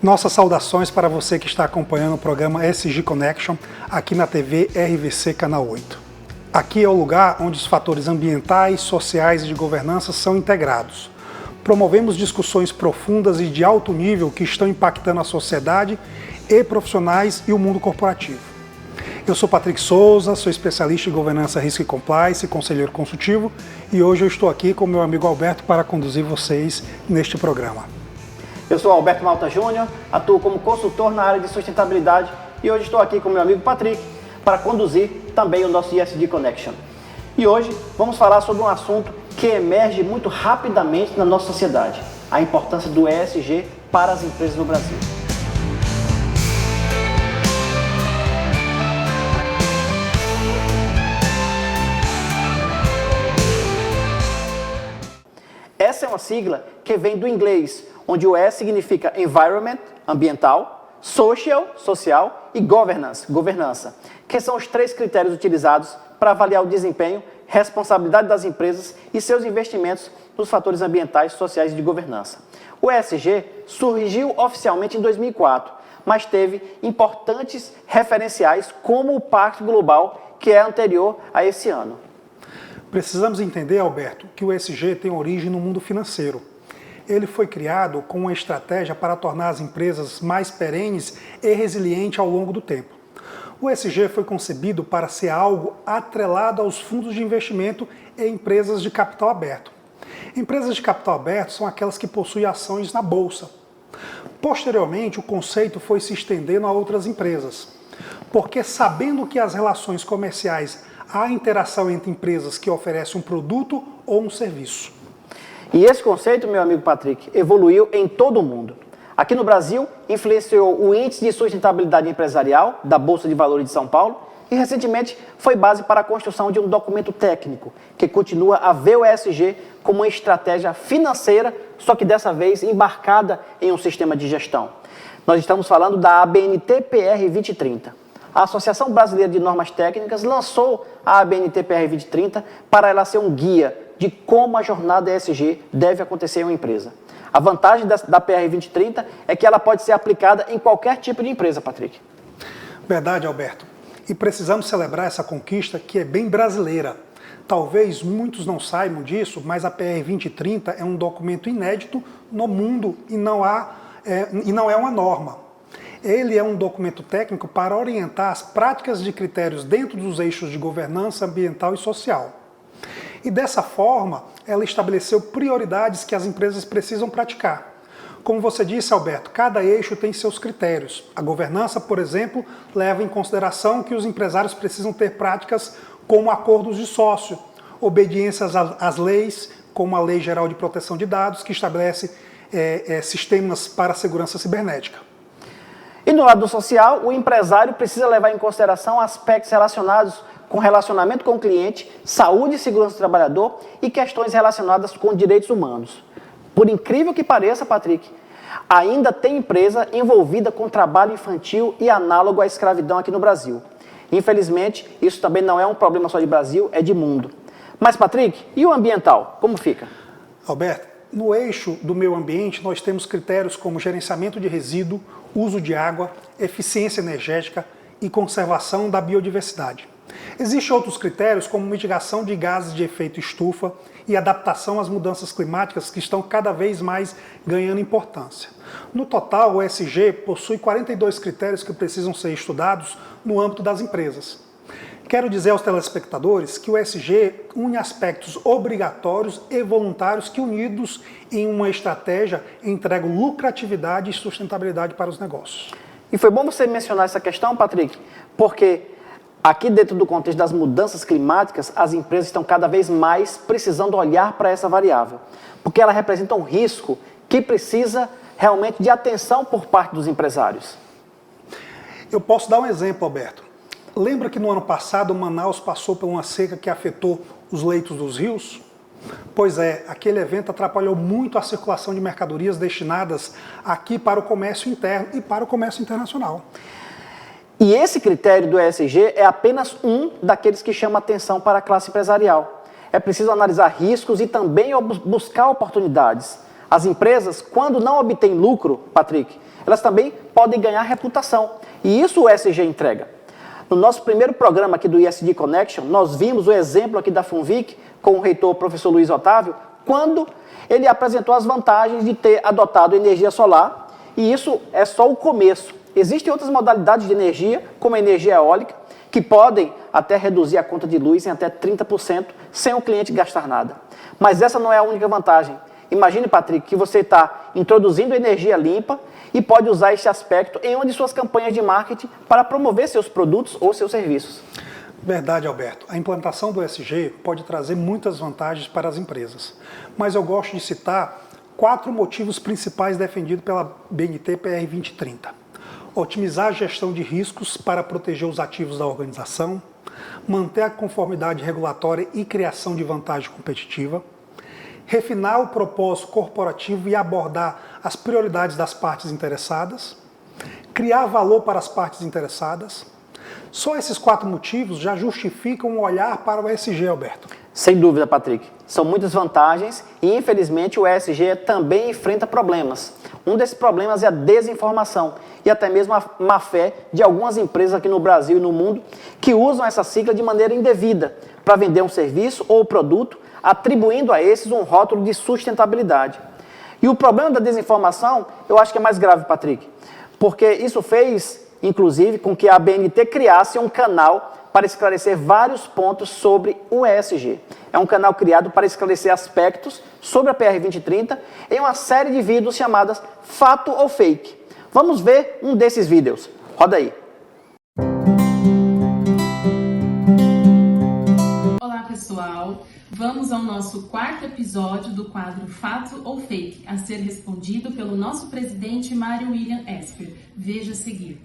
Nossas saudações para você que está acompanhando o programa SG Connection aqui na TV RVC Canal 8. Aqui é o lugar onde os fatores ambientais, sociais e de governança são integrados. Promovemos discussões profundas e de alto nível que estão impactando a sociedade e profissionais e o mundo corporativo. Eu sou Patrick Souza, sou especialista em governança, risco e compliance, conselheiro consultivo, e hoje eu estou aqui com meu amigo Alberto para conduzir vocês neste programa. Eu sou Alberto Malta Júnior, atuo como consultor na área de sustentabilidade e hoje estou aqui com meu amigo Patrick para conduzir também o nosso ESG Connection. E hoje vamos falar sobre um assunto que emerge muito rapidamente na nossa sociedade, a importância do ESG para as empresas no Brasil. Essa é uma sigla que vem do inglês, onde o E significa Environment, ambiental, social e Governance, governança, que são os três critérios utilizados para avaliar o desempenho, responsabilidade das empresas e seus investimentos nos fatores ambientais, sociais e de governança. O ESG surgiu oficialmente em 2004, mas teve importantes referenciais como o Pacto Global, que é anterior a esse ano. Precisamos entender, Alberto, que o ESG tem origem no mundo financeiro. Ele foi criado com uma estratégia para tornar as empresas mais perenes e resilientes ao longo do tempo. O ESG foi concebido para ser algo atrelado aos fundos de investimento e empresas de capital aberto. Empresas de capital aberto são aquelas que possuem ações na bolsa. Posteriormente, o conceito foi se estendendo a outras empresas, porque sabendo que as relações comerciais há interação entre empresas que oferecem um produto ou um serviço. E esse conceito, meu amigo Patrick, evoluiu em todo o mundo. Aqui no Brasil, influenciou o Índice de Sustentabilidade Empresarial da Bolsa de Valores de São Paulo e, recentemente, foi base para a construção de um documento técnico que continua a ver o ESG como uma estratégia financeira, só que dessa vez embarcada em um sistema de gestão. Nós estamos falando da ABNT-PR 2030. A Associação Brasileira de Normas Técnicas lançou a ABNT-PR 2030 para ela ser um guia de como a jornada ESG deve acontecer em uma empresa. A vantagem da PR 2030 é que ela pode ser aplicada em qualquer tipo de empresa, Patrick. Verdade, Alberto. E precisamos celebrar essa conquista que é bem brasileira. Talvez muitos não saibam disso, mas a PR 2030 é um documento inédito no mundo e não é uma norma. Ele é um documento técnico para orientar as práticas de critérios dentro dos eixos de governança ambiental e social. E dessa forma, ela estabeleceu prioridades que as empresas precisam praticar. Como você disse, Alberto, cada eixo tem seus critérios. A governança, por exemplo, leva em consideração que os empresários precisam ter práticas como acordos de sócio, obediências às leis, como a Lei Geral de Proteção de Dados, que estabelece sistemas para a segurança cibernética. E no lado social, o empresário precisa levar em consideração aspectos relacionados com relacionamento com o cliente, saúde e segurança do trabalhador e questões relacionadas com direitos humanos. Por incrível que pareça, Patrick, ainda tem empresa envolvida com trabalho infantil e análogo à escravidão aqui no Brasil. Infelizmente, isso também não é um problema só de Brasil, é de mundo. Mas, Patrick, e o ambiental? Como fica? Alberto, no eixo do meio ambiente, nós temos critérios como gerenciamento de resíduo, uso de água, eficiência energética e conservação da biodiversidade. Existem outros critérios como mitigação de gases de efeito estufa e adaptação às mudanças climáticas que estão cada vez mais ganhando importância. No total, o ESG possui 42 critérios que precisam ser estudados no âmbito das empresas. Quero dizer aos telespectadores que o ESG une aspectos obrigatórios e voluntários que, unidos em uma estratégia, entregam lucratividade e sustentabilidade para os negócios. E foi bom você mencionar essa questão, Patrick, porque aqui dentro do contexto das mudanças climáticas, as empresas estão cada vez mais precisando olhar para essa variável, porque ela representa um risco que precisa realmente de atenção por parte dos empresários. Eu posso dar um exemplo, Alberto. Lembra que no ano passado Manaus passou por uma seca que afetou os leitos dos rios? Pois é, aquele evento atrapalhou muito a circulação de mercadorias destinadas aqui para o comércio interno e para o comércio internacional. E esse critério do ESG é apenas um daqueles que chama atenção para a classe empresarial. É preciso analisar riscos e também buscar oportunidades. As empresas, quando não obtêm lucro, Patrick, elas também podem ganhar reputação. E isso o ESG entrega. No nosso primeiro programa aqui do ESG Connection, nós vimos o exemplo aqui da Funvic com o reitor professor Luiz Otávio, quando ele apresentou as vantagens de ter adotado energia solar, e isso é só o começo. Existem outras modalidades de energia, como a energia eólica, que podem até reduzir a conta de luz em até 30% sem o cliente gastar nada. Mas essa não é a única vantagem. Imagine, Patrick, que você está introduzindo energia limpa e pode usar esse aspecto em uma de suas campanhas de marketing para promover seus produtos ou seus serviços. Verdade, Alberto. A implantação do ESG pode trazer muitas vantagens para as empresas. Mas eu gosto de citar 4 motivos principais defendidos pela BNT PR 2030. Otimizar a gestão de riscos para proteger os ativos da organização, manter a conformidade regulatória e criação de vantagem competitiva, refinar o propósito corporativo e abordar as prioridades das partes interessadas, criar valor para as partes interessadas. Só esses 4 motivos já justificam um olhar para o ESG, Alberto. Sem dúvida, Patrick. São muitas vantagens e, infelizmente, o ESG também enfrenta problemas. Um desses problemas é a desinformação e até mesmo a má-fé de algumas empresas aqui no Brasil e no mundo que usam essa sigla de maneira indevida para vender um serviço ou produto, atribuindo a esses um rótulo de sustentabilidade. E o problema da desinformação, eu acho que é mais grave, Patrick, porque isso fez, inclusive, com que a BNT criasse um canal para esclarecer vários pontos sobre o ESG. É um canal criado para esclarecer aspectos sobre a PR 2030 em uma série de vídeos chamadas Fato ou Fake. Vamos ver um desses vídeos. Roda aí. Olá, pessoal. Vamos ao nosso 4º episódio do quadro Fato ou Fake, a ser respondido pelo nosso presidente Mário William Esper. Veja a seguir.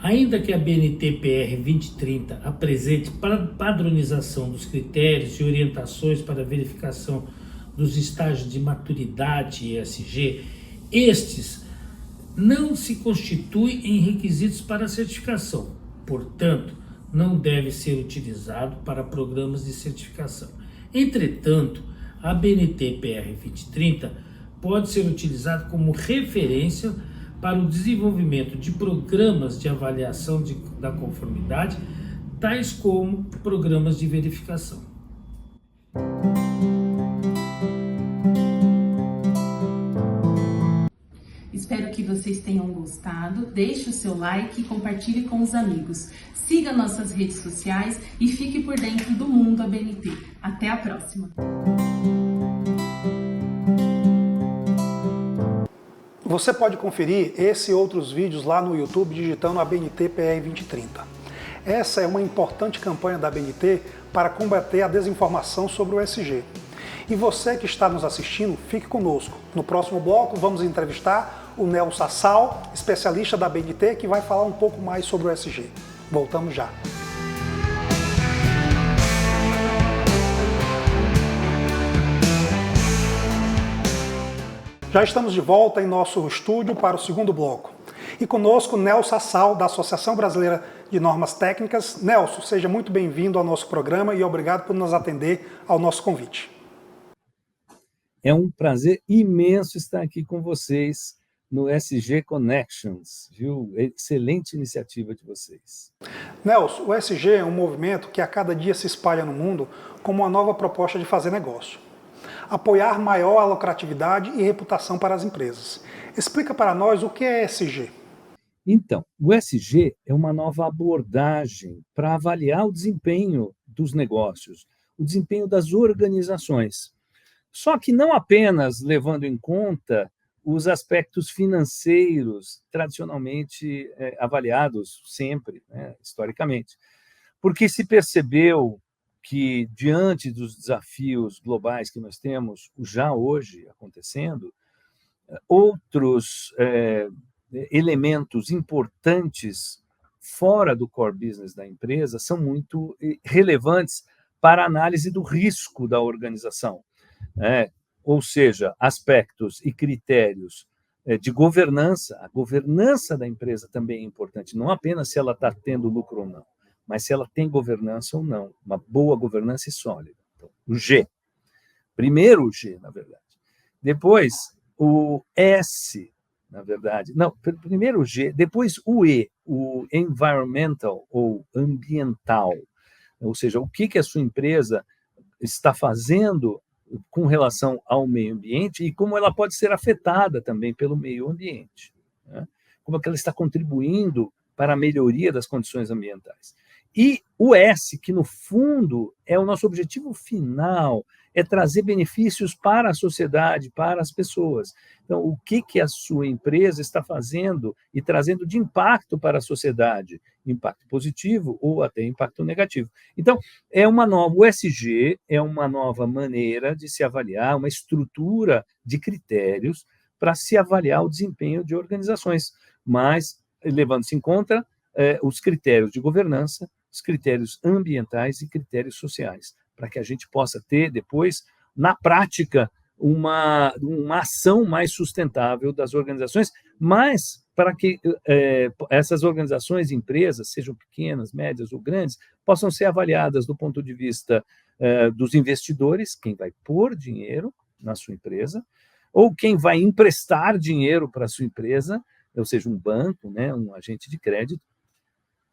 Ainda que a BNT-PR 2030 apresente padronização dos critérios e orientações para verificação dos estágios de maturidade ESG, estes não se constituem em requisitos para certificação, portanto, não deve ser utilizado para programas de certificação. Entretanto, a BNT-PR 2030 pode ser utilizada como referência para o desenvolvimento de programas de avaliação da conformidade, tais como programas de verificação. Espero que vocês tenham gostado. Deixe o seu like e compartilhe com os amigos. Siga nossas redes sociais e fique por dentro do mundo ABNT. Até a próxima! Você pode conferir esse e outros vídeos lá no YouTube digitando a BNT PR 2030. Essa é uma importante campanha da BNT para combater a desinformação sobre o ESG. E você que está nos assistindo, fique conosco. No próximo bloco vamos entrevistar o Nelson Sassal, especialista da BNT, que vai falar um pouco mais sobre o ESG. Voltamos já. Já estamos de volta em nosso estúdio para o segundo bloco. E conosco, Nelson Sassal, da Associação Brasileira de Normas Técnicas. Nelson, seja muito bem-vindo ao nosso programa e obrigado por nos atender ao nosso convite. É um prazer imenso estar aqui com vocês no ESG Connections, viu? Excelente iniciativa de vocês. Nelson, o ESG é um movimento que a cada dia se espalha no mundo como uma nova proposta de fazer negócio. Apoiar maior lucratividade e reputação para as empresas. Explica para nós o que é ESG. Então, o ESG é uma nova abordagem para avaliar o desempenho dos negócios, o desempenho das organizações. Só que não apenas levando em conta os aspectos financeiros tradicionalmente avaliados sempre, né, historicamente, porque se percebeu que, diante dos desafios globais que nós temos já hoje acontecendo, outros elementos importantes fora do core business da empresa são muito relevantes para a análise do risco da organização, ou seja, aspectos e critérios de governança. A governança da empresa também é importante, não apenas se ela está tendo lucro ou não, mas se ela tem governança ou não, uma boa governança e sólida. Environmental, o G. Primeiro o G, na verdade. Depois o S, na verdade. Não, primeiro o G, depois o E, o Environmental ou ambiental. Ou seja, o que a sua empresa está fazendo com relação ao meio ambiente e como ela pode ser afetada também pelo meio ambiente, né? Como é que ela está contribuindo para a melhoria das condições ambientais. E o S, que no fundo é o nosso objetivo final, é trazer benefícios para a sociedade, para as pessoas. Então, o que a sua empresa está fazendo e trazendo de impacto para a sociedade? Impacto positivo ou até impacto negativo. Então, o ESG é uma nova maneira de se avaliar, uma estrutura de critérios para se avaliar o desempenho de organizações, mas levando-se em conta os critérios de governança, os critérios ambientais e critérios sociais, para que a gente possa ter depois, na prática, uma ação mais sustentável das organizações, mas para que essas organizações e empresas, sejam pequenas, médias ou grandes, possam ser avaliadas do ponto de vista dos investidores, quem vai pôr dinheiro na sua empresa, ou quem vai emprestar dinheiro para a sua empresa, ou seja, um banco, né, um agente de crédito,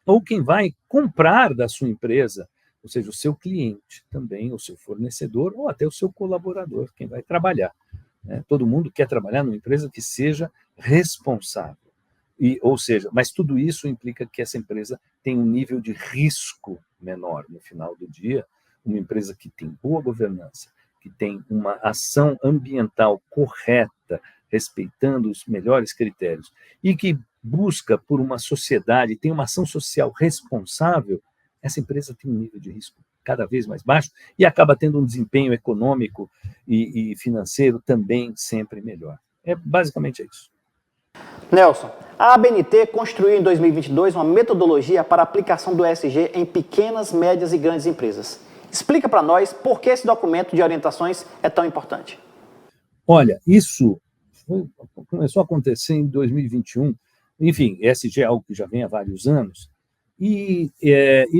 ou quem vai comprar da sua empresa, ou seja, o seu cliente também, o seu fornecedor, ou até o seu colaborador, quem vai trabalhar, né? Todo mundo quer trabalhar numa empresa que seja responsável. Ou seja, mas tudo isso implica que essa empresa tem um nível de risco menor no final do dia, uma empresa que tem boa governança, que tem uma ação ambiental correta, respeitando os melhores critérios, e que busca por uma sociedade, tem uma ação social responsável, essa empresa tem um nível de risco cada vez mais baixo e acaba tendo um desempenho econômico e financeiro também sempre melhor. Basicamente isso. Nelson, a ABNT construiu em 2022 uma metodologia para a aplicação do ESG em pequenas, médias e grandes empresas. Explica para nós por que esse documento de orientações é tão importante. Olha, isso começou a acontecer em 2021. Enfim, ESG é algo que já vem há vários anos. E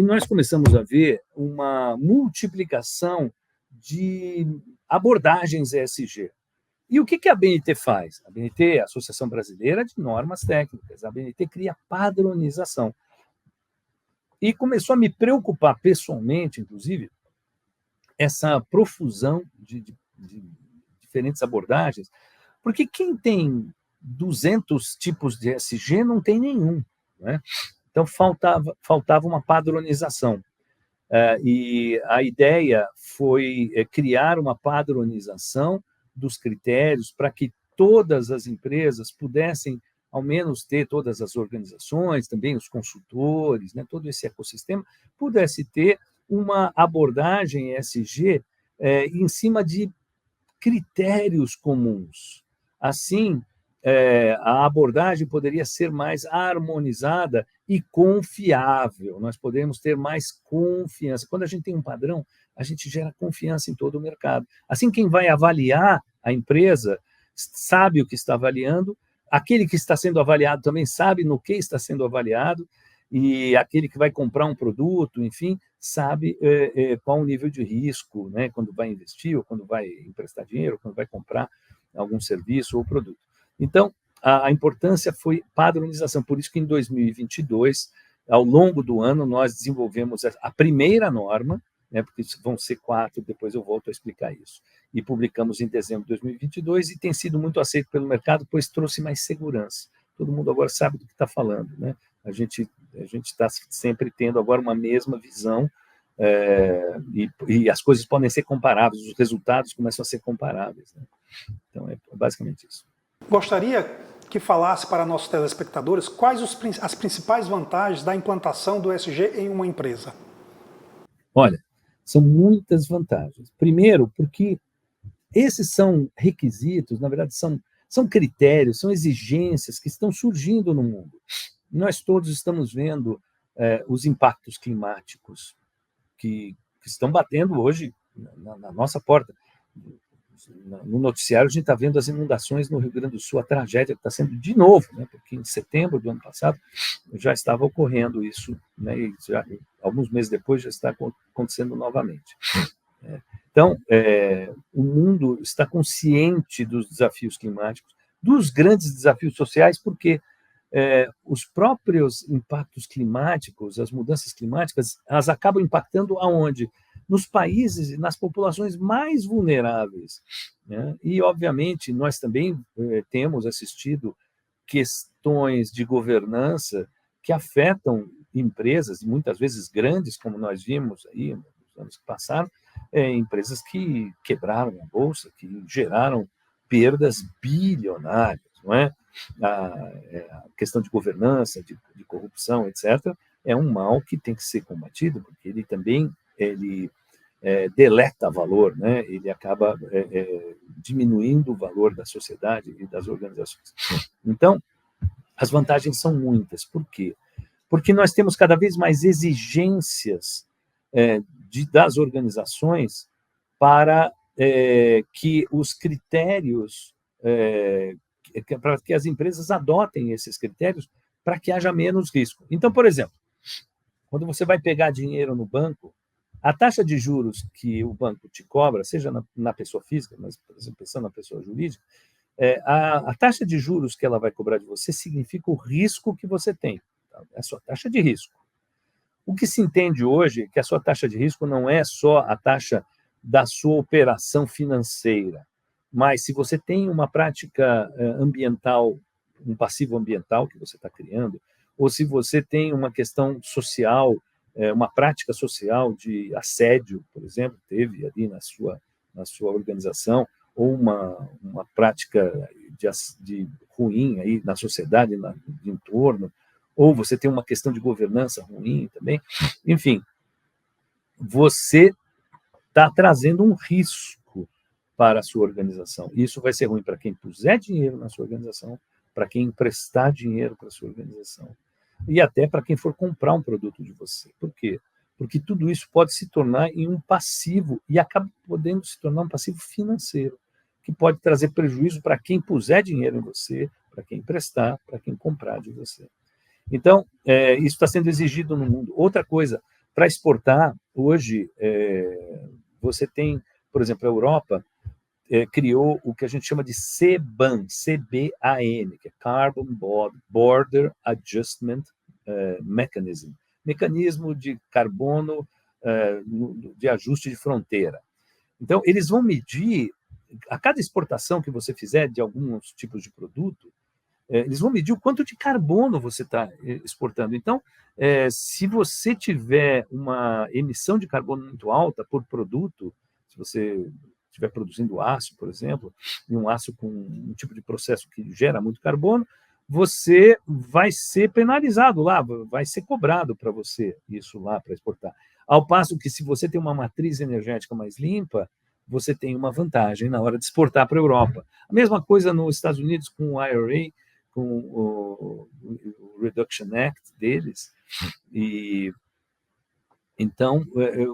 nós começamos a ver uma multiplicação de abordagens ESG. E o que a ABNT faz? A ABNT é a Associação Brasileira de Normas Técnicas. A ABNT cria padronização. E começou a me preocupar pessoalmente, inclusive, essa profusão de diferentes abordagens, porque quem tem 200 tipos de ESG não tem nenhum, né? Então, faltava uma padronização. E a ideia foi criar uma padronização dos critérios para que todas as empresas pudessem, ao menos ter todas as organizações, também os consultores, né, todo esse ecossistema, pudesse ter uma abordagem ESG em cima de critérios comuns. Assim, a abordagem poderia ser mais harmonizada e confiável. Nós podemos ter mais confiança. Quando a gente tem um padrão, a gente gera confiança em todo o mercado. Assim, quem vai avaliar a empresa sabe o que está avaliando, aquele que está sendo avaliado também sabe no que está sendo avaliado, e aquele que vai comprar um produto, enfim, sabe qual o nível de risco, né, quando vai investir, ou quando vai emprestar dinheiro, ou quando vai comprar algum serviço ou produto. Então, a importância foi padronização. Por isso que em 2022, ao longo do ano, nós desenvolvemos a primeira norma, né, porque vão ser 4, depois eu volto a explicar isso. E publicamos em dezembro de 2022 e tem sido muito aceito pelo mercado, pois trouxe mais segurança. Todo mundo agora sabe do que está falando, né? A gente está sempre tendo agora uma mesma visão e as coisas podem ser comparáveis, os resultados começam a ser comparáveis, né? Então, é basicamente isso. Gostaria que falasse para nossos telespectadores quais as principais vantagens da implantação do ESG em uma empresa. Olha, são muitas vantagens. Primeiro, porque esses são requisitos, na verdade, são critérios, são exigências que estão surgindo no mundo. Nós todos estamos vendo os impactos climáticos que estão batendo hoje na nossa porta. No noticiário, a gente está vendo as inundações no Rio Grande do Sul, a tragédia que está sendo de novo, né, porque em setembro do ano passado já estava ocorrendo isso, né, e alguns meses depois já está acontecendo novamente. Então, o mundo está consciente dos desafios climáticos, dos grandes desafios sociais, porque os próprios impactos climáticos, as mudanças climáticas, elas acabam impactando aonde? Nos países e nas populações mais vulneráveis, né? E, obviamente, nós também temos assistido questões de governança que afetam empresas, muitas vezes grandes, como nós vimos aí nos anos que passaram, empresas que quebraram a bolsa, que geraram perdas bilionárias, não é? A questão de governança, de corrupção, etc., é um mal que tem que ser combatido, porque ele também deleta valor, né? Ele acaba diminuindo o valor da sociedade e das organizações. Então, as vantagens são muitas. Por quê? Porque nós temos cada vez mais exigências das organizações para que os critérios, para que as empresas adotem esses critérios para que haja menos risco. Então, por exemplo, quando você vai pegar dinheiro no banco, a taxa de juros que o banco te cobra, seja na pessoa física, mas, por exemplo, pensando na pessoa jurídica, a taxa de juros que ela vai cobrar de você significa o risco que você tem. É a sua taxa de risco. O que se entende hoje é que a sua taxa de risco não é só a taxa da sua operação financeira, mas se você tem uma prática ambiental, um passivo ambiental que você está criando, ou se você tem uma questão social, uma prática social de assédio, por exemplo, teve ali na sua organização, ou uma prática de ruim aí na sociedade, no entorno, ou você tem uma questão de governança ruim também, enfim, você está trazendo um risco para a sua organização. Isso vai ser ruim para quem puser dinheiro na sua organização, para quem emprestar dinheiro para a sua organização, e até para quem for comprar um produto de você. Por quê? Porque tudo isso pode se tornar em um passivo, e acaba podendo se tornar um passivo financeiro, que pode trazer prejuízo para quem puser dinheiro em você, para quem emprestar, para quem comprar de você. Então, isso está sendo exigido no mundo. Outra coisa, para exportar, hoje, você tem, por exemplo, a Europa criou o que a gente chama de CBAM, C-B-A-N, que é Carbon Border Adjustment Mechanism, mecanismo de carbono de ajuste de fronteira. Então, eles vão medir, a cada exportação que você fizer de alguns tipos de produto, eles vão medir o quanto de carbono você está exportando. Então, se você tiver uma emissão de carbono muito alta por produto, se você estiver produzindo aço, por exemplo, e um aço com um tipo de processo que gera muito carbono, você vai ser penalizado lá, vai ser cobrado para você isso lá para exportar. Ao passo que, se você tem uma matriz energética mais limpa, você tem uma vantagem na hora de exportar para a Europa. A mesma coisa nos Estados Unidos com o IRA, com o Reduction Act deles. E então,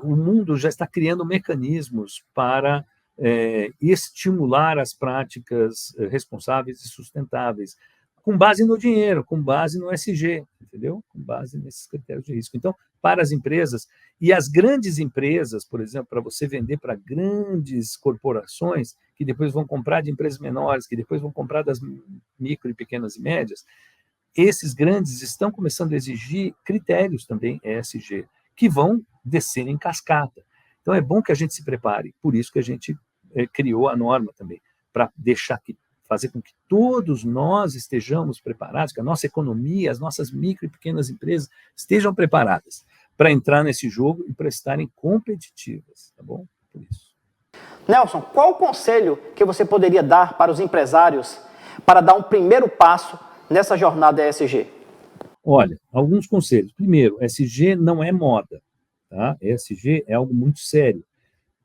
o mundo já está criando mecanismos para estimular as práticas responsáveis e sustentáveis, com base no dinheiro, com base no ESG, entendeu? Com base nesses critérios de risco. Então, para as empresas, e as grandes empresas, por exemplo, para você vender para grandes corporações, que depois vão comprar de empresas menores, que depois vão comprar das micro e pequenas e médias, esses grandes estão começando a exigir critérios também ESG, que vão descer em cascata. Então, é bom que a gente se prepare, por isso que a gente criou a norma também, para fazer com que todos nós estejamos preparados, que a nossa economia, as nossas micro e pequenas empresas estejam preparadas para entrar nesse jogo e para estarem competitivas, tá bom? Por isso. Nelson, qual o conselho que você poderia dar para os empresários para dar um primeiro passo nessa jornada ESG? Olha, alguns conselhos. Primeiro, ESG não é moda, tá? ESG é algo muito sério.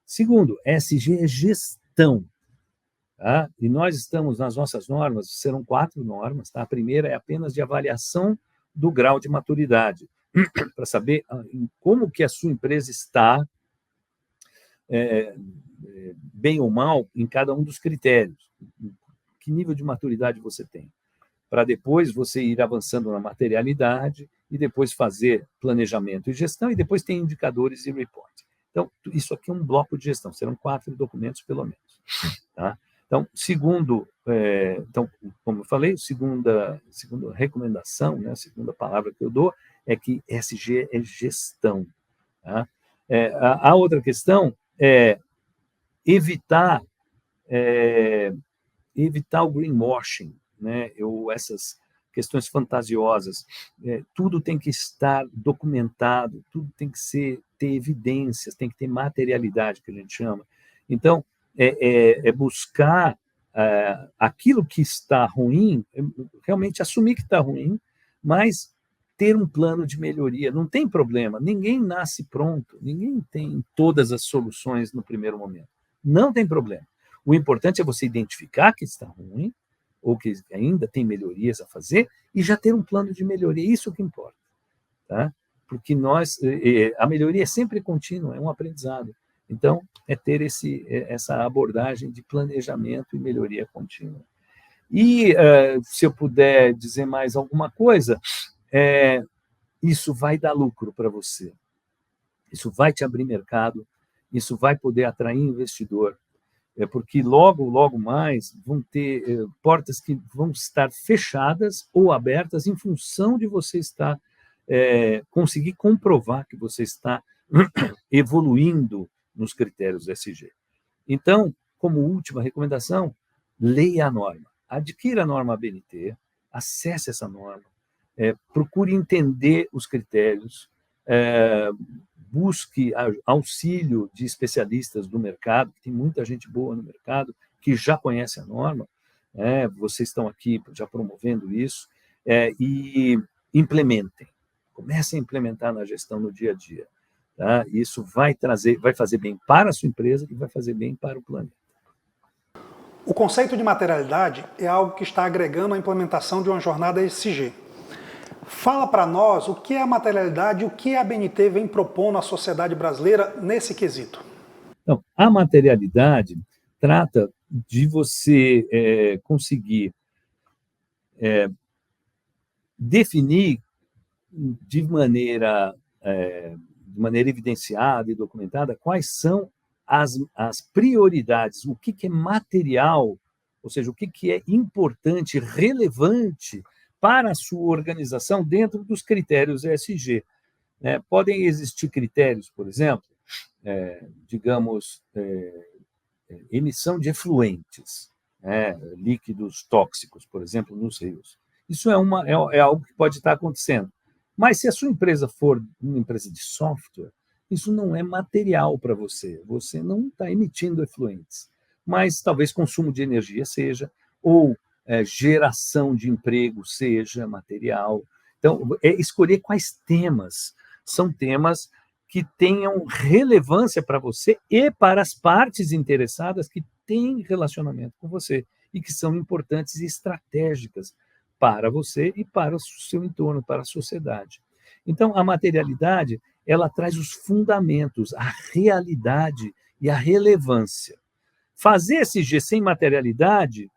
Segundo, ESG é gestão. Tá? E nós estamos nas nossas normas, serão 4 normas. Tá? A primeira é apenas de avaliação do grau de maturidade, para saber como que a sua empresa está, bem ou mal, em cada um dos critérios. Que nível de maturidade você tem? Para depois você ir avançando na materialidade e depois fazer planejamento e gestão, e depois tem indicadores e report. Então, isso aqui é um bloco de gestão, serão 4 documentos, pelo menos. Tá? Então, como eu falei, segunda recomendação, né, a segunda palavra que eu dou é que ESG é gestão. Tá? A outra questão é evitar o greenwashing, né? Essas questões fantasiosas. Tudo tem que estar documentado, tudo tem que ter evidências, tem que ter materialidade, que a gente chama. Então, buscar aquilo que está ruim, realmente assumir que está ruim, mas ter um plano de melhoria. Não tem problema, ninguém nasce pronto, ninguém tem todas as soluções no primeiro momento. Não tem problema. O importante é você identificar que está ruim, ou que ainda tem melhorias a fazer, e já ter um plano de melhoria. Isso que importa. Tá? Porque a melhoria é sempre contínua, é um aprendizado. Então, é ter essa abordagem de planejamento e melhoria contínua. E, se eu puder dizer mais alguma coisa, isso vai dar lucro para você. Isso vai te abrir mercado, isso vai poder atrair investidor, porque logo mais vão ter portas que vão estar fechadas ou abertas em função de você estar conseguir comprovar que você está evoluindo nos critérios ESG. Então, como última recomendação, leia a norma, adquira a norma ABNT, acesse essa norma, procure entender os critérios, busque auxílio de especialistas do mercado, que tem muita gente boa no mercado que já conhece a norma, vocês estão aqui já promovendo isso, e implementem, comecem a implementar na gestão no dia a dia. Tá? Isso vai fazer bem para a sua empresa e vai fazer bem para o planeta. O conceito de materialidade é algo que está agregando a implementação de uma jornada ESG. Fala para nós o que é a materialidade e o que a ABNT vem propondo à sociedade brasileira nesse quesito. Então, a materialidade trata de você conseguir definir de maneira evidenciada e documentada quais são as prioridades, o que é material, ou seja, o que é importante, relevante para a sua organização dentro dos critérios ESG. Podem existir critérios, por exemplo, digamos, emissão de efluentes, líquidos tóxicos, por exemplo, nos rios. Isso é algo que pode estar acontecendo. Mas se a sua empresa for uma empresa de software, isso não é material para você. Você não está emitindo efluentes. Mas talvez consumo de energia seja, ou geração de emprego seja material. Então, escolher quais temas são temas que tenham relevância para você e para as partes interessadas que têm relacionamento com você e que são importantes e estratégicas para você e para o seu entorno, para a sociedade. Então, a materialidade, ela traz os fundamentos, a realidade e a relevância. Fazer ESG sem materialidade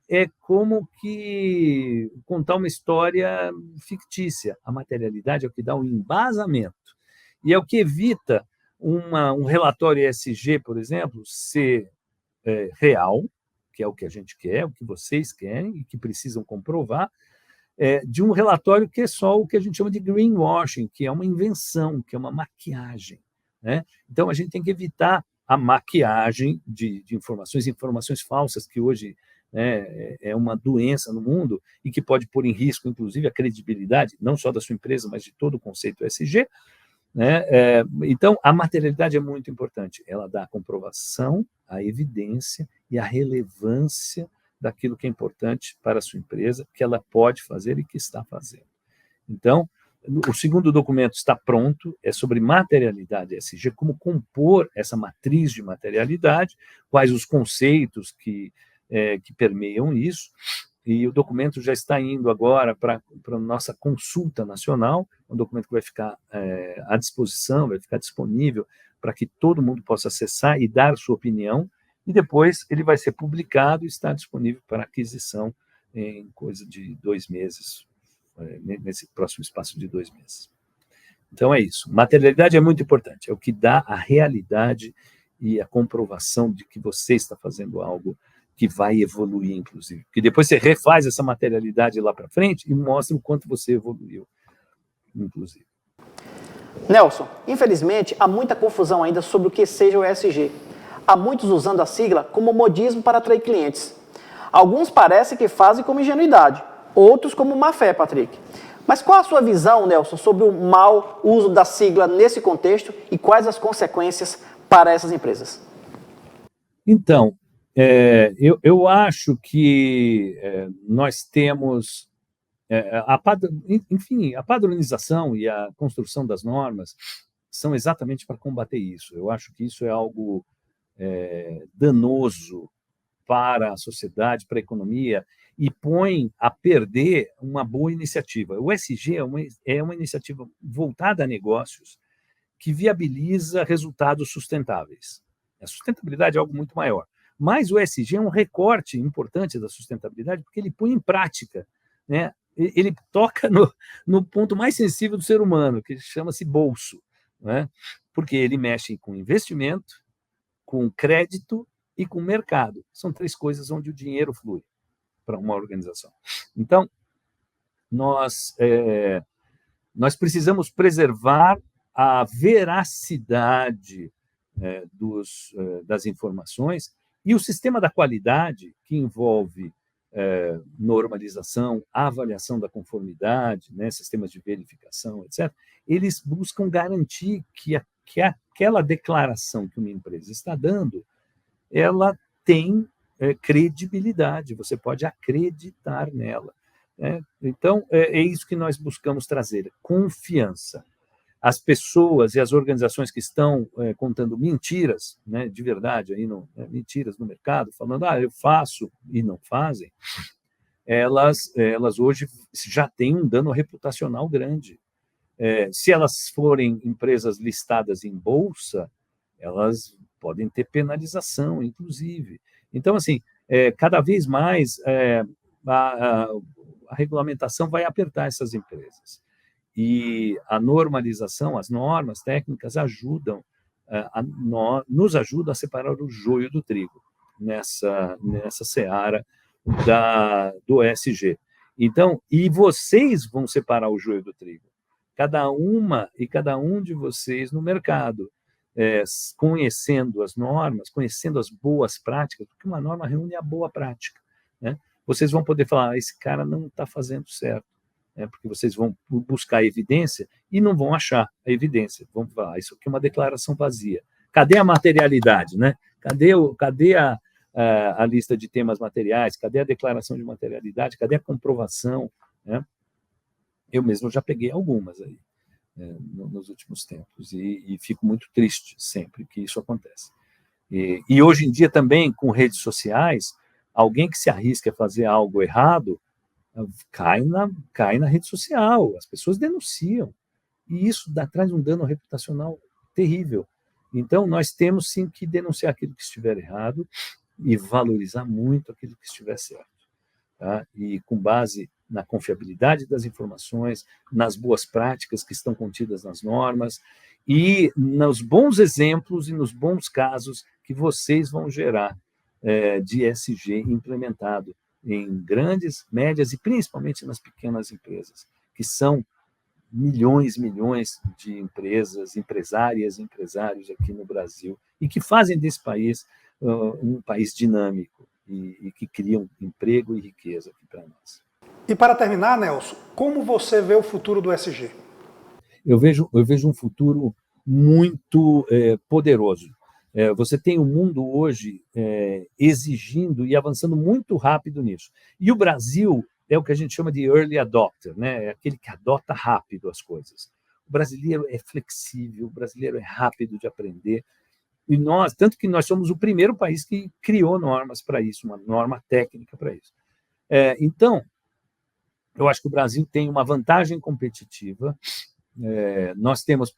é como que contar uma história fictícia. A materialidade é o que dá um embasamento e é o que evita um relatório ESG, por exemplo, ser real, que é o que a gente quer, o que vocês querem e que precisam comprovar, de um relatório que é só o que a gente chama de greenwashing, que é uma invenção, que é uma maquiagem. Né? Então, a gente tem que evitar a maquiagem de informações falsas, que hoje é uma doença no mundo e que pode pôr em risco, inclusive, a credibilidade, não só da sua empresa, mas de todo o conceito ESG. Né? Então, a materialidade é muito importante. Ela dá a comprovação, a evidência e a relevância daquilo que é importante para a sua empresa, que ela pode fazer e que está fazendo. Então, o segundo documento está pronto, é sobre materialidade ESG, como compor essa matriz de materialidade, quais os conceitos que permeiam isso, e o documento já está indo agora para a nossa consulta nacional, um documento que vai ficar à disposição, vai ficar disponível para que todo mundo possa acessar e dar sua opinião, e depois ele vai ser publicado e está disponível para aquisição em coisa de 2 meses, nesse próximo espaço de 2 meses. Então é isso. Materialidade é muito importante, é o que dá a realidade e a comprovação de que você está fazendo algo que vai evoluir, inclusive. Porque depois você refaz essa materialidade lá para frente e mostra o quanto você evoluiu, inclusive. Nelson, infelizmente, há muita confusão ainda sobre o que seja o ESG. Há muitos usando a sigla como modismo para atrair clientes. Alguns parecem que fazem como ingenuidade, outros como má fé, Patrick. Mas qual a sua visão, Nelson, sobre o mau uso da sigla nesse contexto e quais as consequências para essas empresas? Então, eu acho que nós temos, enfim, a padronização e a construção das normas são exatamente para combater isso. Eu acho que isso é algo danoso para a sociedade, para a economia, e põe a perder uma boa iniciativa. O ESG é uma iniciativa voltada a negócios que viabiliza resultados sustentáveis. A sustentabilidade é algo muito maior. Mas o ESG é um recorte importante da sustentabilidade porque ele põe em prática, né? Ele toca no ponto mais sensível do ser humano, que chama-se bolso, né? Porque ele mexe com investimento, com crédito e com mercado. São 3 coisas onde o dinheiro flui para uma organização. Então, nós precisamos preservar a veracidade das informações e o sistema da qualidade, que envolve normalização, avaliação da conformidade, né, sistemas de verificação, etc., eles buscam garantir que aquela declaração que uma empresa está dando, ela tem credibilidade, você pode acreditar nela. Né? Então, é isso que nós buscamos trazer, confiança. As pessoas e as organizações que estão contando mentiras, né, de verdade, mentiras no mercado, falando, eu faço e não fazem, elas hoje já têm um dano reputacional grande. Se elas forem empresas listadas em bolsa, elas podem ter penalização, inclusive. Então, assim, cada vez mais a regulamentação vai apertar essas empresas. E a normalização, as normas técnicas nos ajudam a separar o joio do trigo nessa seara do ESG. Então, e vocês vão separar o joio do trigo. Cada uma e cada um de vocês no mercado, conhecendo as normas, conhecendo as boas práticas, porque uma norma reúne a boa prática, né? Vocês vão poder falar, esse cara não está fazendo certo, porque vocês vão buscar evidência e não vão achar a evidência. Vão falar, isso aqui é uma declaração vazia. Cadê a materialidade, né? Cadê a lista de temas materiais? Cadê a declaração de materialidade? Cadê a comprovação, né? Eu mesmo já peguei algumas aí nos últimos tempos e fico muito triste sempre que isso acontece. E hoje em dia também, com redes sociais, alguém que se arrisca a fazer algo errado cai na rede social, as pessoas denunciam, e isso traz um dano reputacional terrível. Então, nós temos sim que denunciar aquilo que estiver errado e valorizar muito aquilo que estiver certo. Tá? E com base na confiabilidade das informações, nas boas práticas que estão contidas nas normas e nos bons exemplos e nos bons casos que vocês vão gerar de ESG implementado em grandes, médias e principalmente nas pequenas empresas, que são milhões de empresas, empresárias e empresários aqui no Brasil e que fazem desse país um país dinâmico e que criam emprego e riqueza aqui para nós. E para terminar, Nelson, como você vê o futuro do ESG? Eu vejo um futuro muito poderoso. Você tem o mundo hoje exigindo e avançando muito rápido nisso. E o Brasil é o que a gente chama de early adopter, né? É aquele que adota rápido as coisas. O brasileiro é flexível, o brasileiro é rápido de aprender. E tanto que nós somos o primeiro país que criou normas para isso, uma norma técnica para isso. Então, eu acho que o Brasil tem uma vantagem competitiva. Nós temos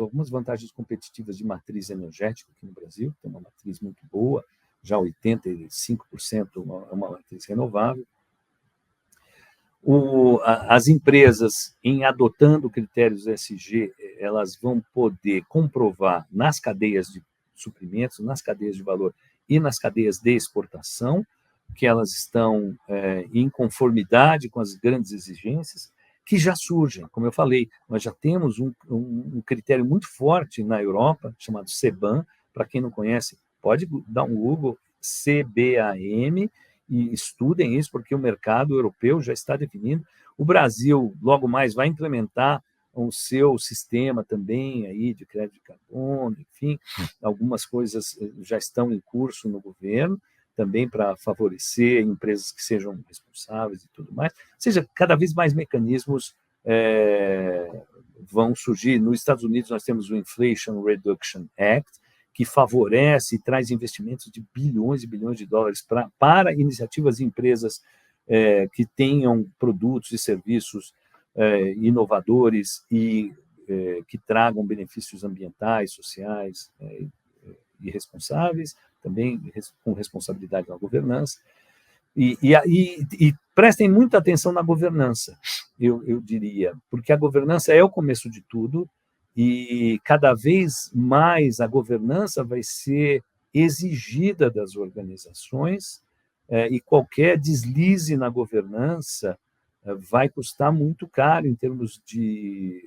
algumas vantagens competitivas de matriz energética aqui no Brasil, tem uma matriz muito boa, já 85% é uma matriz renovável. As empresas, em adotando critérios ESG, elas vão poder comprovar nas cadeias de suprimentos, nas cadeias de valor e nas cadeias de exportação, que elas estão em conformidade com as grandes exigências que já surgem. Como eu falei, nós já temos um critério muito forte na Europa, chamado CBAM. Para quem não conhece, pode dar um Google, CBAM, e estudem isso, porque o mercado europeu já está definindo. O Brasil, logo mais, vai implementar o seu sistema também aí de crédito de carbono, enfim, algumas coisas já estão em curso no governo, também para favorecer empresas que sejam responsáveis e tudo mais. Ou seja, cada vez mais mecanismos vão surgir. Nos Estados Unidos, nós temos o Inflation Reduction Act, que favorece e traz investimentos de bilhões e bilhões de dólares para iniciativas e empresas que tenham produtos e serviços inovadores e que tragam benefícios ambientais, sociais e responsáveis, também com responsabilidade na governança. E prestem muita atenção na governança, eu diria, porque a governança é o começo de tudo, e cada vez mais a governança vai ser exigida das organizações, e qualquer deslize na governança vai custar muito caro em termos de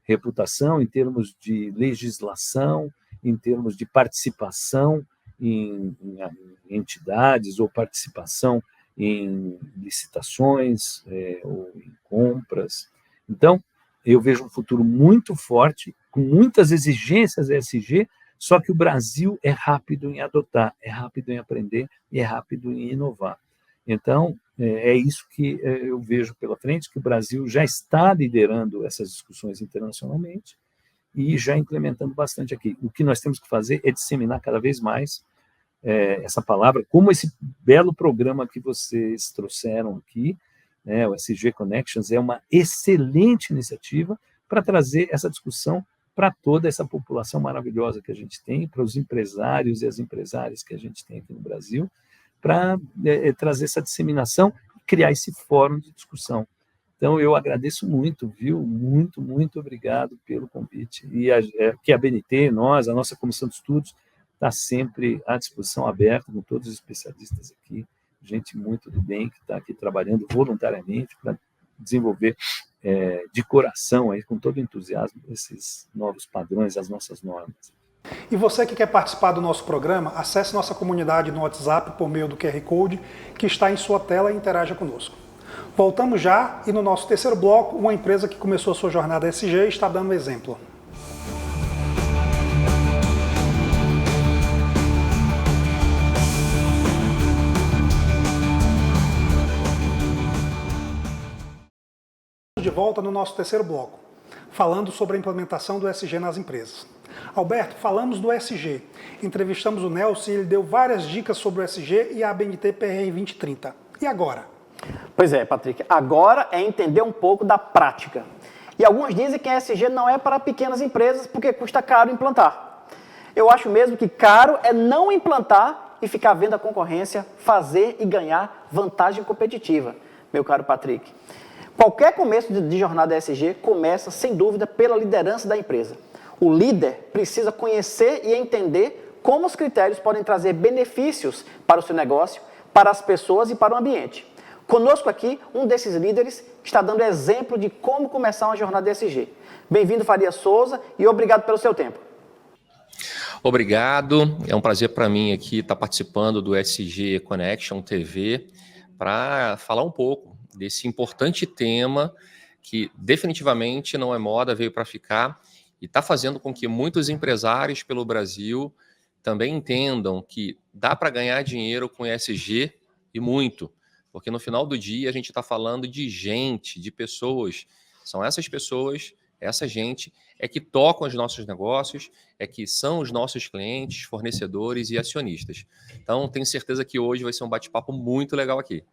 reputação, em termos de legislação, em termos de participação em entidades ou participação em licitações ou em compras. Então, eu vejo um futuro muito forte, com muitas exigências ESG, só que o Brasil é rápido em adotar, é rápido em aprender e é rápido em inovar. Então, é isso que eu vejo pela frente, que o Brasil já está liderando essas discussões internacionalmente e já implementando bastante aqui. O que nós temos que fazer é disseminar cada vez mais essa palavra, como esse belo programa que vocês trouxeram aqui, o SG Connections, é uma excelente iniciativa para trazer essa discussão para toda essa população maravilhosa que a gente tem, para os empresários e as empresárias que a gente tem aqui no Brasil, para trazer essa disseminação e criar esse fórum de discussão. Então, eu agradeço muito, viu? Muito, muito obrigado pelo convite. E que a BNT, a nossa comissão de estudos, está sempre à disposição, aberta, com todos os especialistas aqui, gente muito do bem que está aqui trabalhando voluntariamente para desenvolver de coração, aí, com todo entusiasmo, esses novos padrões, as nossas normas. E você que quer participar do nosso programa, acesse nossa comunidade no WhatsApp por meio do QR Code que está em sua tela e interaja conosco. Voltamos já e no nosso terceiro bloco, uma empresa que começou a sua jornada ESG está dando exemplo. De volta no nosso terceiro bloco, falando sobre a implementação do ESG nas empresas. Alberto, falamos do ESG. Entrevistamos o Nelson e ele deu várias dicas sobre o ESG e a ABNT PR 2030. E agora? Pois é, Patrick. Agora é entender um pouco da prática. E alguns dizem que a ESG não é para pequenas empresas porque custa caro implantar. Eu acho mesmo que caro é não implantar e ficar vendo a concorrência fazer e ganhar vantagem competitiva, meu caro Patrick. Qualquer começo de jornada ESG começa, sem dúvida, pela liderança da empresa. O líder precisa conhecer e entender como os critérios podem trazer benefícios para o seu negócio, para as pessoas e para o ambiente. Conosco aqui, um desses líderes está dando exemplo de como começar uma jornada ESG. Bem-vindo, Faria Souza, e obrigado pelo seu tempo. Obrigado, é um prazer para mim aqui estar participando do SG Connection TV para falar um pouco desse importante tema que definitivamente não é moda, veio para ficar e está fazendo com que muitos empresários pelo Brasil também entendam que dá para ganhar dinheiro com ESG e muito, porque no final do dia a gente está falando de gente, de pessoas. São essas pessoas, essa gente é que tocam os nossos negócios, é que são os nossos clientes, fornecedores e acionistas. Então, tenho certeza que hoje vai ser um bate-papo muito legal aqui.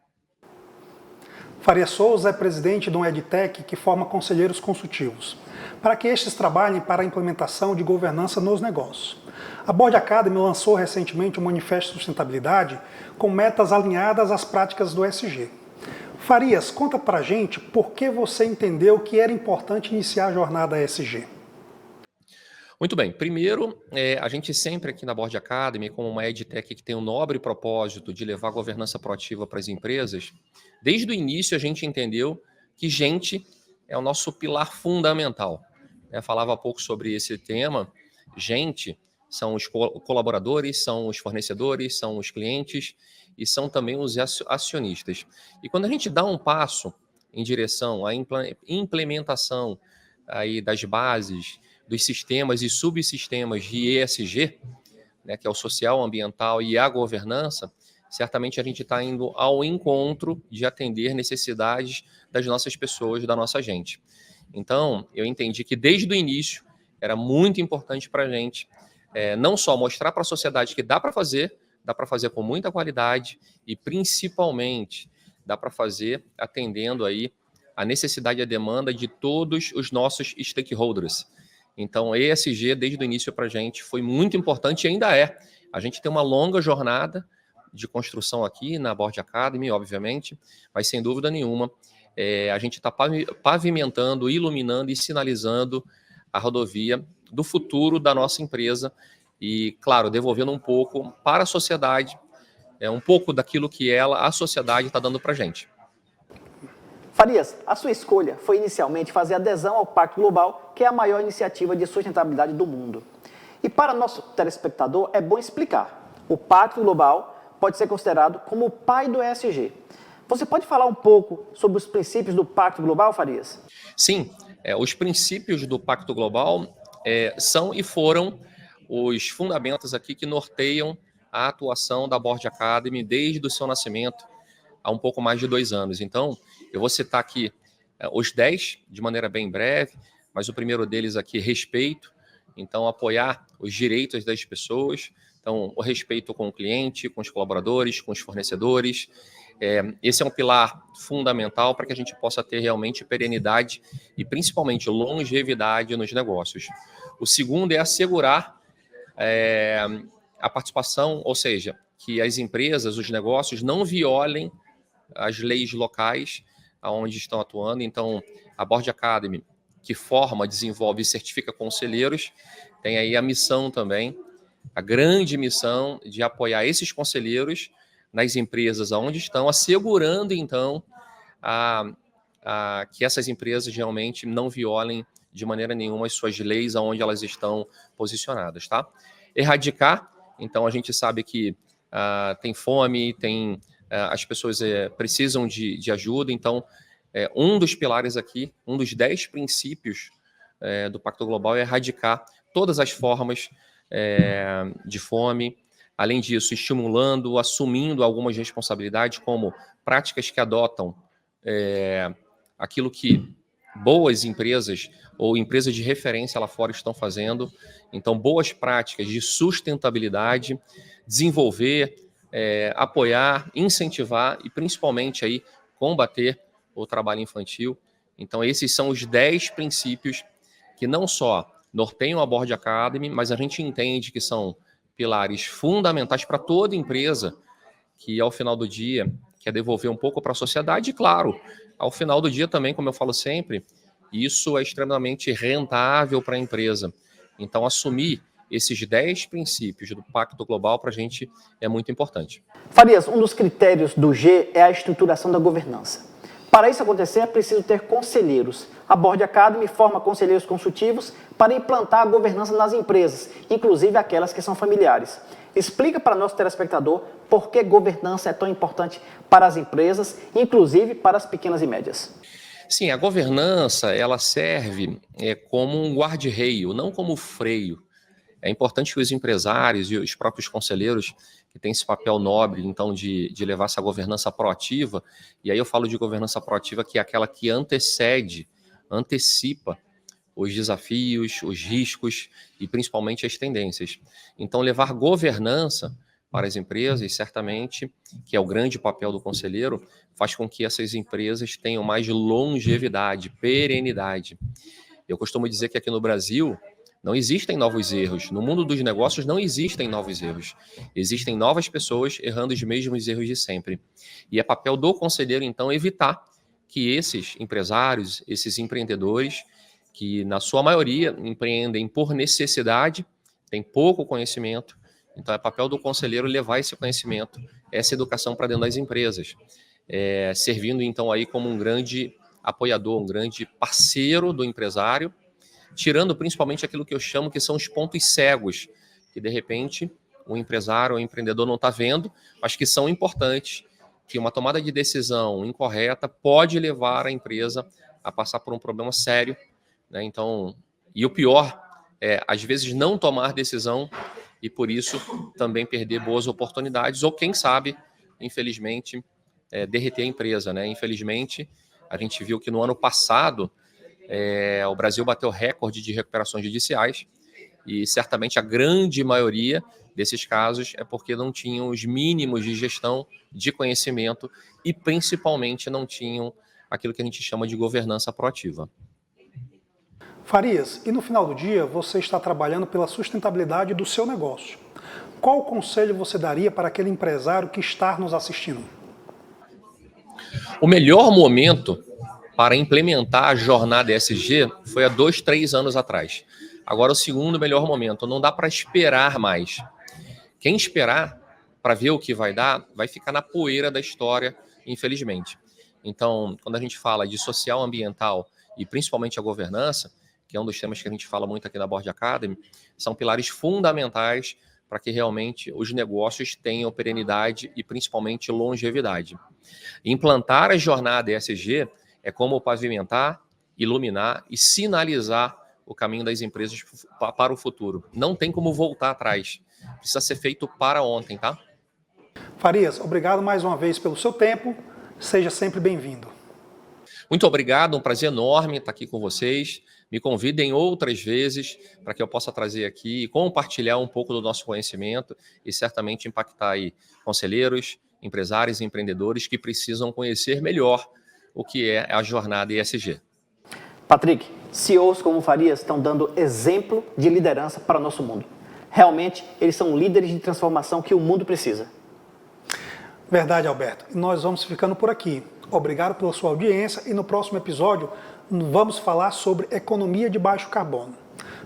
Faria Souza é presidente de um EdTech que forma conselheiros consultivos, para que estes trabalhem para a implementação de governança nos negócios. A Board Academy lançou recentemente um manifesto de sustentabilidade com metas alinhadas às práticas do ESG. Farias, conta pra gente por que você entendeu que era importante iniciar a jornada ESG. Muito bem. Primeiro, a gente sempre aqui na Board Academy, como uma EdTech que tem um nobre propósito de levar a governança proativa para as empresas, desde o início a gente entendeu que gente é o nosso pilar fundamental. Eu falava há pouco sobre esse tema. Gente são os colaboradores, são os fornecedores, são os clientes e são também os acionistas. E quando a gente dá um passo em direção à implementação aí das bases, dos sistemas e subsistemas de ESG, né, que é o social, ambiental e a governança, certamente a gente está indo ao encontro de atender necessidades das nossas pessoas, da nossa gente. Então, eu entendi que desde o início era muito importante para a gente não só mostrar para a sociedade que dá para fazer com muita qualidade e, principalmente, dá para fazer atendendo aí a necessidade e a demanda de todos os nossos stakeholders. Então, ESG, desde o início para a gente, foi muito importante e ainda é. A gente tem uma longa jornada de construção aqui na Board Academy, obviamente, mas sem dúvida nenhuma, a gente está pavimentando, iluminando e sinalizando a rodovia do futuro da nossa empresa e, claro, devolvendo um pouco para a sociedade, um pouco daquilo que a sociedade está dando para a gente. Farias, a sua escolha foi inicialmente fazer adesão ao Pacto Global, que é a maior iniciativa de sustentabilidade do mundo. E para nosso telespectador é bom explicar. O Pacto Global pode ser considerado como o pai do ESG. Você pode falar um pouco sobre os princípios do Pacto Global, Farias? Sim, os princípios do Pacto Global são e foram os fundamentos aqui que norteiam a atuação da Board Academy desde o seu nascimento, há um pouco mais de 2 anos. Então, eu vou citar aqui os 10, de maneira bem breve, mas o primeiro deles aqui, respeito. Então, apoiar os direitos das pessoas. Então, o respeito com o cliente, com os colaboradores, com os fornecedores. Esse é um pilar fundamental para que a gente possa ter realmente perenidade e, principalmente, longevidade nos negócios. O segundo é assegurar a participação, ou seja, que as empresas, os negócios, não violem as leis locais onde estão atuando. Então, a Board Academy, que forma, desenvolve e certifica conselheiros, tem aí a missão também, a grande missão de apoiar esses conselheiros nas empresas onde estão, assegurando, então, que essas empresas realmente não violem de maneira nenhuma as suas leis aonde elas estão posicionadas, tá? Erradicar, então a gente sabe que tem fome, as pessoas precisam de ajuda, então um dos pilares aqui, um dos 10 princípios do Pacto Global é erradicar todas as formas de fome, além disso, estimulando, assumindo algumas responsabilidades, como práticas que adotam aquilo que boas empresas ou empresas de referência lá fora estão fazendo. Então, boas práticas de sustentabilidade, desenvolver, apoiar, incentivar e, principalmente, aí, combater o trabalho infantil. Então, esses são os 10 princípios que não só norteiam a Board Academy, mas a gente entende que são pilares fundamentais para toda empresa que, ao final do dia, quer devolver um pouco para a sociedade. E, claro, ao final do dia também, como eu falo sempre, isso é extremamente rentável para a empresa. Então, assumir esses 10 princípios do Pacto Global para a gente é muito importante. Farias, um dos critérios do G é a estruturação da governança. Para isso acontecer, é preciso ter conselheiros. A Board Academy forma conselheiros consultivos para implantar a governança nas empresas, inclusive aquelas que são familiares. Explica para nosso telespectador por que governança é tão importante para as empresas, inclusive para as pequenas e médias. Sim, a governança ela serve como um guarda-reio, não como freio. É importante que os empresários e os próprios conselheiros, que têm esse papel nobre, então, de levar essa governança proativa, e aí eu falo de governança proativa, que é aquela que antecipa os desafios, os riscos e principalmente as tendências. Então, levar governança para as empresas, certamente, que é o grande papel do conselheiro, faz com que essas empresas tenham mais longevidade, perenidade. Eu costumo dizer que aqui no Brasil, Não existem novos erros. No mundo dos negócios não existem novos erros. Existem novas pessoas errando os mesmos erros de sempre. E é papel do conselheiro, então, evitar que esses empresários, esses empreendedores, que na sua maioria empreendem por necessidade, têm pouco conhecimento, então é papel do conselheiro levar esse conhecimento, essa educação para dentro das empresas, servindo então aí como um grande apoiador, um grande parceiro do empresário, tirando principalmente aquilo que eu chamo que são os pontos cegos, que de repente o empresário ou o empreendedor não está vendo, mas que são importantes, que uma tomada de decisão incorreta pode levar a empresa a passar por um problema sério, né? Então, e o pior é, às vezes, não tomar decisão e, por isso, também perder boas oportunidades ou, quem sabe, infelizmente, derreter a empresa, né? Infelizmente, a gente viu que no ano passado o Brasil bateu recorde de recuperações judiciais e, certamente, a grande maioria desses casos é porque não tinham os mínimos de gestão, de conhecimento e, principalmente, não tinham aquilo que a gente chama de governança proativa. Farias, e no final do dia você está trabalhando pela sustentabilidade do seu negócio. Qual conselho você daria para aquele empresário que está nos assistindo? O melhor momento para implementar a jornada ESG foi há 2, 3 anos atrás. Agora, o segundo melhor momento, não dá para esperar mais. Quem esperar para ver o que vai dar, vai ficar na poeira da história, infelizmente. Então, quando a gente fala de social, ambiental e principalmente a governança, que é um dos temas que a gente fala muito aqui na Board Academy, são pilares fundamentais para que realmente os negócios tenham perenidade e principalmente longevidade. Implantar a jornada ESG é como pavimentar, iluminar e sinalizar o caminho das empresas para o futuro. Não tem como voltar atrás. Precisa ser feito para ontem, tá? Farias, obrigado mais uma vez pelo seu tempo. Seja sempre bem-vindo. Muito obrigado, um prazer enorme estar aqui com vocês. Me convidem outras vezes para que eu possa trazer aqui e compartilhar um pouco do nosso conhecimento e certamente impactar aí conselheiros, empresários e empreendedores que precisam conhecer melhor o que é a jornada ESG. Patrick, CEOs como Farias estão dando exemplo de liderança para o nosso mundo. Realmente, eles são líderes de transformação que o mundo precisa. Verdade, Alberto. E nós vamos ficando por aqui. Obrigado pela sua audiência e no próximo episódio vamos falar sobre economia de baixo carbono.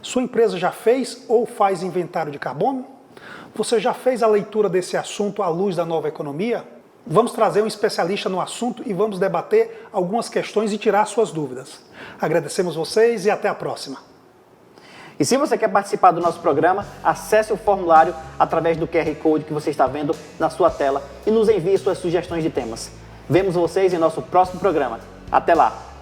Sua empresa já fez ou faz inventário de carbono? Você já fez a leitura desse assunto à luz da nova economia? Vamos trazer um especialista no assunto e vamos debater algumas questões e tirar suas dúvidas. Agradecemos vocês e até a próxima. E se você quer participar do nosso programa, acesse o formulário através do QR Code que você está vendo na sua tela e nos envie suas sugestões de temas. Vemos vocês em nosso próximo programa. Até lá!